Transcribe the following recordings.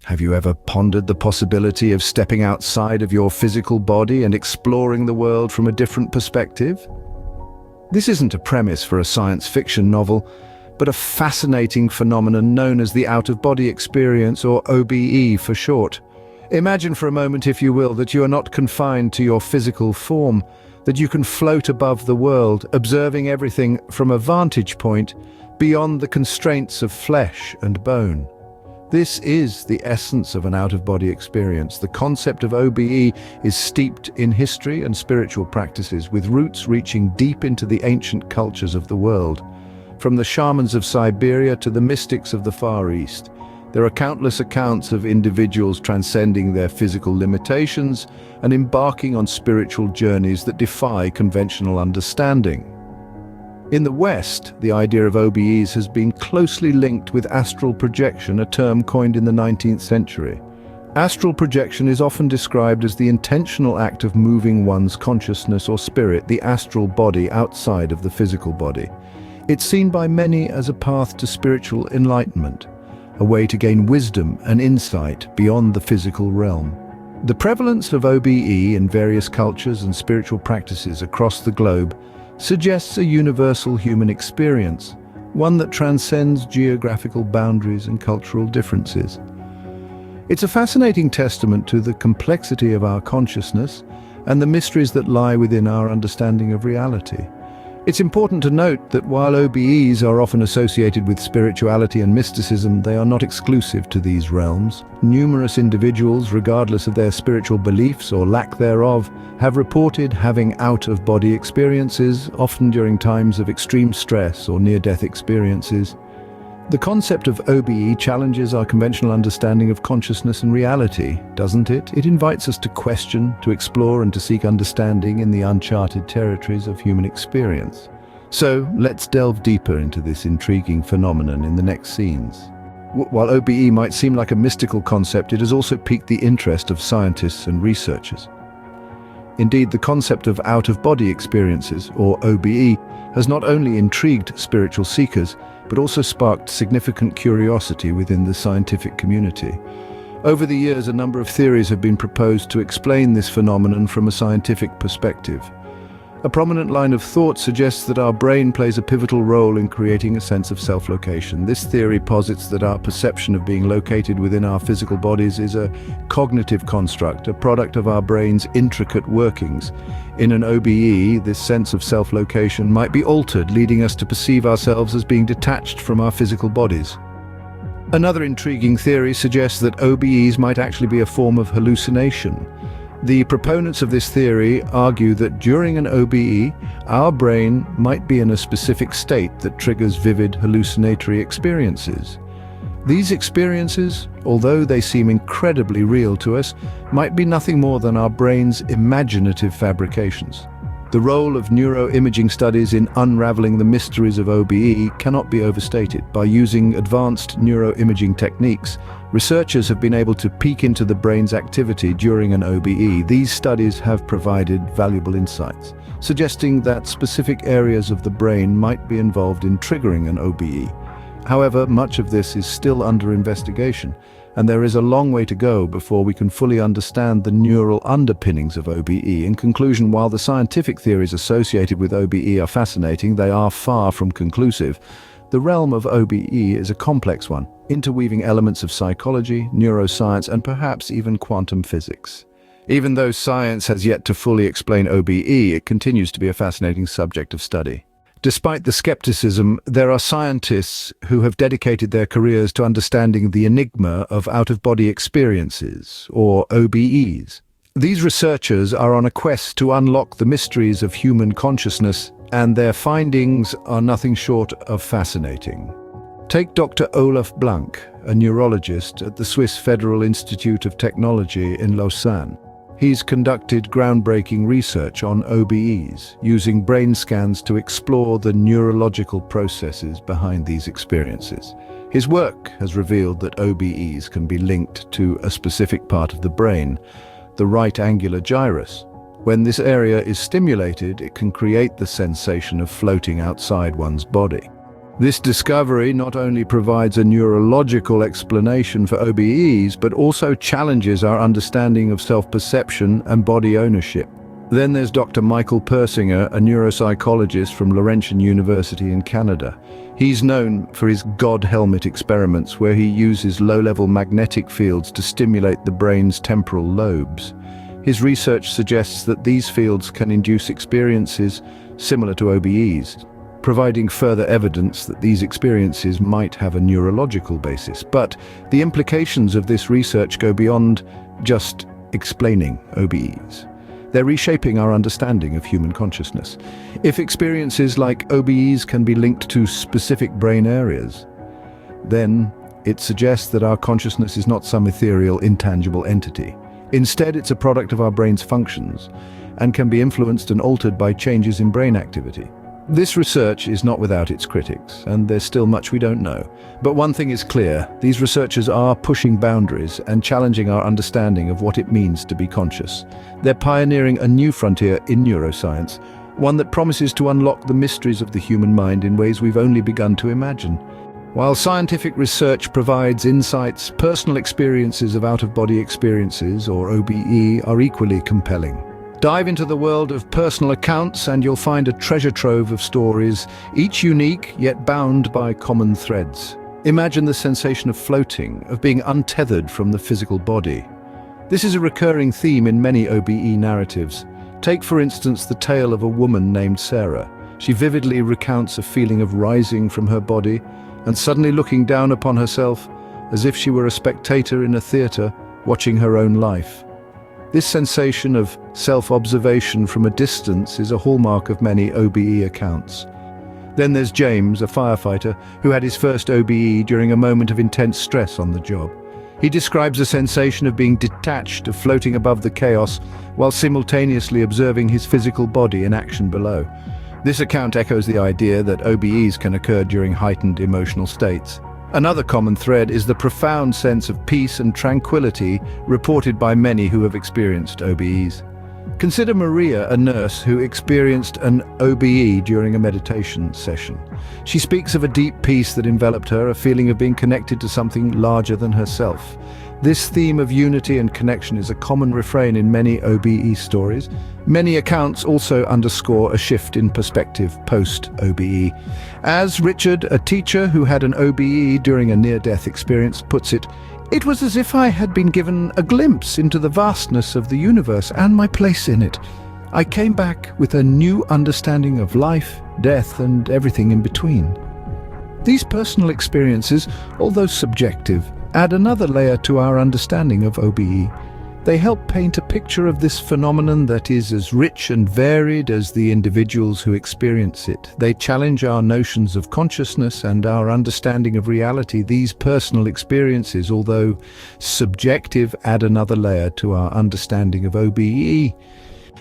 Have you ever pondered the possibility of stepping outside of your physical body and exploring the world from a different perspective? This isn't a premise for a science fiction novel, but a fascinating phenomenon known as the out-of-body experience, or OBE for short. Imagine for a moment, if you will, that you are not confined to your physical form, that you can float above the world, observing everything from a vantage point beyond the constraints of flesh and bone. This is the essence of an out-of-body experience. The concept of OBE is steeped in history and spiritual practices, with roots reaching deep into the ancient cultures of the world. From the shamans of Siberia to the mystics of the Far East, there are countless accounts of individuals transcending their physical limitations and embarking on spiritual journeys that defy conventional understanding. In the West, the idea of OBEs has been closely linked with astral projection, a term coined in the 19th century. Astral projection is often described as the intentional act of moving one's consciousness or spirit, the astral body, outside of the physical body. It's seen by many as a path to spiritual enlightenment, a way to gain wisdom and insight beyond the physical realm. The prevalence of OBE in various cultures and spiritual practices across the globe suggests a universal human experience, one that transcends geographical boundaries and cultural differences. It's a fascinating testament to the complexity of our consciousness and the mysteries that lie within our understanding of reality. It's important to note that while OBEs are often associated with spirituality and mysticism, they are not exclusive to these realms. Numerous individuals, regardless of their spiritual beliefs or lack thereof, have reported having out-of-body experiences, often during times of extreme stress or near-death experiences. The concept of OBE challenges our conventional understanding of consciousness and reality, doesn't it? It invites us to question, to explore, and to seek understanding in the uncharted territories of human experience. So, let's delve deeper into this intriguing phenomenon in the next scenes. While OBE might seem like a mystical concept, it has also piqued the interest of scientists and researchers. Indeed, the concept of out-of-body experiences, or OBE, has not only intrigued spiritual seekers, but also sparked significant curiosity within the scientific community. Over the years, a number of theories have been proposed to explain this phenomenon from a scientific perspective. A prominent line of thought suggests that our brain plays a pivotal role in creating a sense of self-location. This theory posits that our perception of being located within our physical bodies is a cognitive construct, a product of our brain's intricate workings. In an OBE, this sense of self-location might be altered, leading us to perceive ourselves as being detached from our physical bodies. Another intriguing theory suggests that OBEs might actually be a form of hallucination. The proponents of this theory argue that during an OBE, our brain might be in a specific state that triggers vivid hallucinatory experiences. These experiences, although they seem incredibly real to us, might be nothing more than our brain's imaginative fabrications. The role of neuroimaging studies in unraveling the mysteries of OBE cannot be overstated. By using advanced neuroimaging techniques, researchers have been able to peek into the brain's activity during an OBE. These studies have provided valuable insights, suggesting that specific areas of the brain might be involved in triggering an OBE. However, much of this is still under investigation, and there is a long way to go before we can fully understand the neural underpinnings of OBE. In conclusion, while the scientific theories associated with OBE are fascinating, they are far from conclusive. The realm of OBE is a complex one, interweaving elements of psychology, neuroscience, and perhaps even quantum physics. Even though science has yet to fully explain OBE, it continues to be a fascinating subject of study. Despite the skepticism, there are scientists who have dedicated their careers to understanding the enigma of out-of-body experiences, or OBEs. These researchers are on a quest to unlock the mysteries of human consciousness, and their findings are nothing short of fascinating. Take Dr. Olaf Blank, a neurologist at the Swiss Federal Institute of Technology in Lausanne. He's conducted groundbreaking research on OBEs, using brain scans to explore the neurological processes behind these experiences. His work has revealed that OBEs can be linked to a specific part of the brain, the right angular gyrus. When this area is stimulated, it can create the sensation of floating outside one's body. This discovery not only provides a neurological explanation for OBEs, but also challenges our understanding of self-perception and body ownership. Then there's Dr. Michael Persinger, a neuropsychologist from Laurentian University in Canada. He's known for his God helmet experiments, where he uses low-level magnetic fields to stimulate the brain's temporal lobes. His research suggests that these fields can induce experiences similar to OBEs, providing further evidence that these experiences might have a neurological basis. But the implications of this research go beyond just explaining OBEs. They're reshaping our understanding of human consciousness. If experiences like OBEs can be linked to specific brain areas, then it suggests that our consciousness is not some ethereal, intangible entity. Instead, it's a product of our brain's functions and can be influenced and altered by changes in brain activity. This research is not without its critics, and there's still much we don't know. But one thing is clear: these researchers are pushing boundaries and challenging our understanding of what it means to be conscious. They're pioneering a new frontier in neuroscience, one that promises to unlock the mysteries of the human mind in ways we've only begun to imagine. While scientific research provides insights, personal experiences of out-of-body experiences, or OBE, are equally compelling. Dive into the world of personal accounts and you'll find a treasure trove of stories, each unique yet bound by common threads. Imagine the sensation of floating, of being untethered from the physical body. This is a recurring theme in many OBE narratives. Take, for instance, the tale of a woman named Sarah. She vividly recounts a feeling of rising from her body and suddenly looking down upon herself as if she were a spectator in a theater watching her own life. This sensation of self-observation from a distance is a hallmark of many OBE accounts. Then there's James, a firefighter, who had his first OBE during a moment of intense stress on the job. He describes a sensation of being detached, of floating above the chaos, while simultaneously observing his physical body in action below. This account echoes the idea that OBEs can occur during heightened emotional states. Another common thread is the profound sense of peace and tranquility reported by many who have experienced OBEs. Consider Maria, a nurse who experienced an OBE during a meditation session. She speaks of a deep peace that enveloped her, a feeling of being connected to something larger than herself. This theme of unity and connection is a common refrain in many OBE stories. Many accounts also underscore a shift in perspective post-OBE. As Richard, a teacher who had an OBE during a near-death experience, puts it, "It was as if I had been given a glimpse into the vastness of the universe and my place in it. I came back with a new understanding of life, death, and everything in between." These personal experiences, although subjective, add another layer to our understanding of OBE. They help paint a picture of this phenomenon that is as rich and varied as the individuals who experience it. They challenge our notions of consciousness and our understanding of reality. These personal experiences, although subjective, add another layer to our understanding of OBE.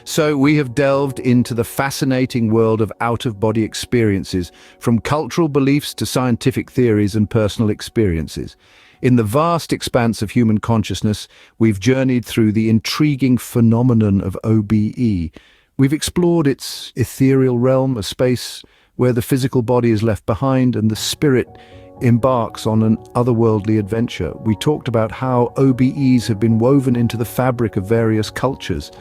So we have delved into the fascinating world of out-of-body experiences, from cultural beliefs to scientific theories and personal experiences. In the vast expanse of human consciousness, we've journeyed through the intriguing phenomenon of OBE. We've explored its ethereal realm, a space where the physical body is left behind and the spirit embarks on an otherworldly adventure. We talked about how OBEs have been woven into the fabric of various cultures,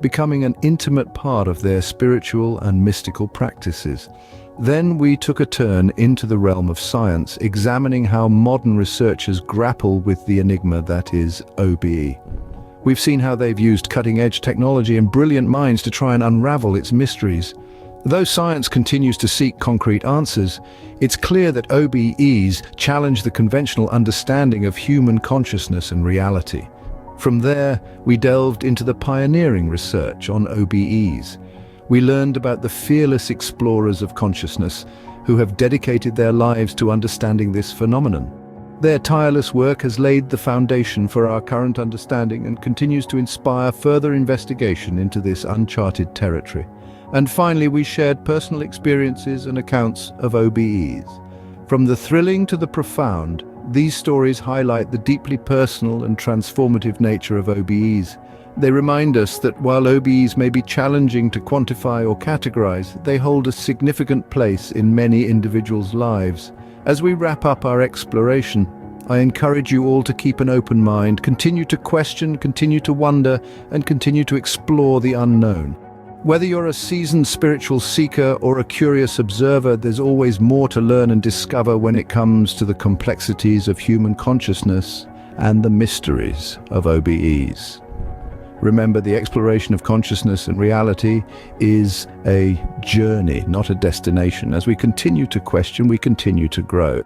becoming an intimate part of their spiritual and mystical practices. Then we took a turn into the realm of science, examining how modern researchers grapple with the enigma that is OBE. We've seen how they've used cutting-edge technology and brilliant minds to try and unravel its mysteries. Though science continues to seek concrete answers, it's clear that OBEs challenge the conventional understanding of human consciousness and reality. From there, we delved into the pioneering research on OBEs. We learned about the fearless explorers of consciousness who have dedicated their lives to understanding this phenomenon. Their tireless work has laid the foundation for our current understanding and continues to inspire further investigation into this uncharted territory. And finally, we shared personal experiences and accounts of OBEs. From the thrilling to the profound, These stories highlight the deeply personal and transformative nature of OBEs. They remind us that while OBEs may be challenging to quantify or categorize, they hold a significant place in many individuals' lives. As we wrap up our exploration, I encourage you all to keep an open mind, continue to question, continue to wonder, and continue to explore the unknown. Whether you're a seasoned spiritual seeker or a curious observer, there's always more to learn and discover when it comes to the complexities of human consciousness and the mysteries of OBEs. Remember, the exploration of consciousness and reality is a journey, not a destination. As we continue to question, we continue to grow.